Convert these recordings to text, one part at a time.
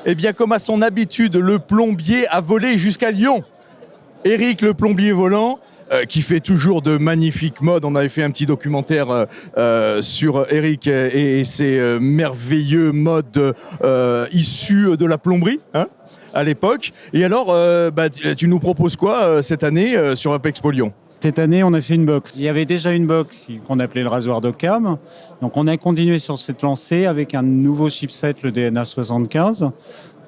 Eh bien, comme à son habitude, le plombier a volé jusqu'à Lyon. Eric, le plombier volant, qui fait toujours de magnifiques modes. On avait fait un petit documentaire sur Eric et ses merveilleux modes issus de la plomberie, hein, à l'époque. Et alors, tu nous proposes quoi cette année sur Apexpo Lyon ? Cette année, on a fait une box. Il y avait déjà une box qu'on appelait le rasoir d'Occam. Donc, on a continué sur cette lancée avec un nouveau chipset, le DNA 75.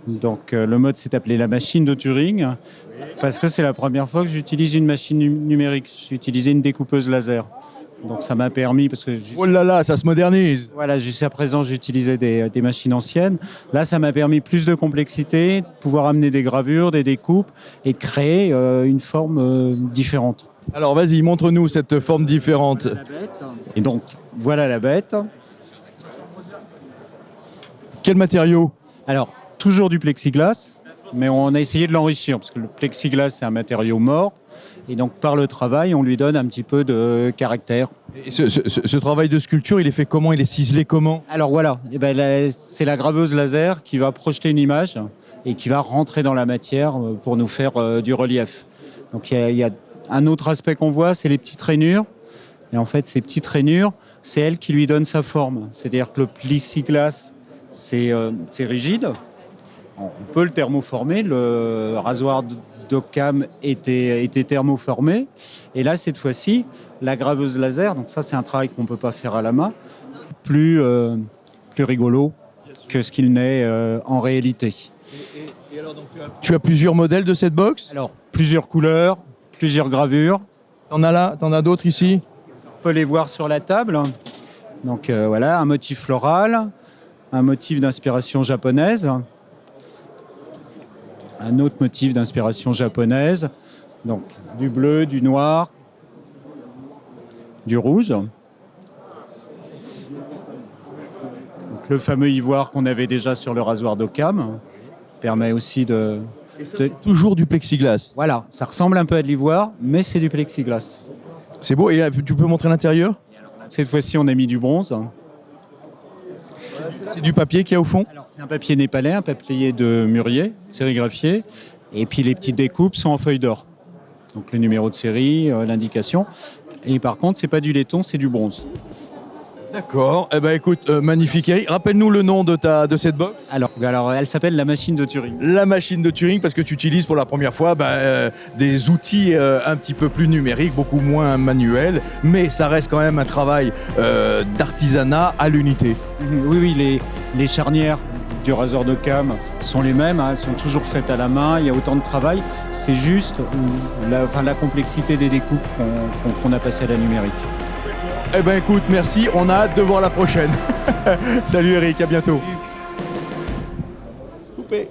Donc, le mode s'est appelé la machine de Turing parce que c'est la première fois que j'utilise une machine numérique. J'ai utilisé une découpeuse laser. Donc, ça m'a permis, parce que... Oh là là, ça se modernise. Voilà, jusqu'à présent, j'utilisais des machines anciennes. Là, ça m'a permis plus de complexité, de pouvoir amener des gravures, des découpes et de créer une forme différente. Alors vas-y, montre-nous cette forme différente. Et donc, voilà la bête. Quel matériau ? Alors, toujours du plexiglas, mais on a essayé de l'enrichir, parce que le plexiglas, c'est un matériau mort. Et donc, par le travail, on lui donne un petit peu de caractère. Et ce travail de sculpture, il est fait comment ? Il est ciselé comment ? Alors voilà, c'est la graveuse laser qui va projeter une image et qui va rentrer dans la matière pour nous faire du relief. Donc, il y a un autre aspect qu'on voit, c'est les petites rainures. Et en fait, ces petites rainures, c'est elles qui lui donnent sa forme. C'est-à-dire que le plexiglas, c'est rigide. On peut le thermoformer. Le rasoir d'Occam était thermoformé. Et là, cette fois-ci, la graveuse laser, donc ça, c'est un travail qu'on ne peut pas faire à la main, plus rigolo que ce qu'il n'est en réalité. Et alors, donc, tu as plusieurs modèles de cette box ? Alors, plusieurs couleurs, plusieurs gravures. T'en as d'autres ici ? On peut les voir sur la table. Donc voilà, un motif floral, un motif d'inspiration japonaise, un autre motif d'inspiration japonaise, donc du bleu, du noir, du rouge. Donc, le fameux ivoire qu'on avait déjà sur le rasoir d'Occam permet aussi de... Et ça, c'est toujours du plexiglas. Voilà, ça ressemble un peu à de l'ivoire, mais c'est du plexiglas. C'est beau. Et là, tu peux montrer l'intérieur ? Cette fois-ci, on a mis du bronze. C'est du papier qu'il y a au fond ? Alors, c'est un papier népalais, un papier de mûrier, sérigraphié. Et puis, les petites découpes sont en feuille d'or. Donc, le numéro de série, l'indication. Et par contre, c'est pas du laiton, c'est du bronze. D'accord. Eh ben écoute, magnifique Eric. Rappelle-nous le nom de cette box. Alors, elle s'appelle la machine de Turing. La machine de Turing, parce que tu utilises pour la première fois des outils un petit peu plus numériques, beaucoup moins manuels, mais ça reste quand même un travail d'artisanat à l'unité. Oui, les charnières du rasoir d'Occam sont les mêmes, hein, elles sont toujours faites à la main, il y a autant de travail, c'est juste la complexité des découpes qu'on a passé à la numérique. Eh ben écoute, merci, on a hâte de voir la prochaine. Salut Eric, à bientôt. Coupé.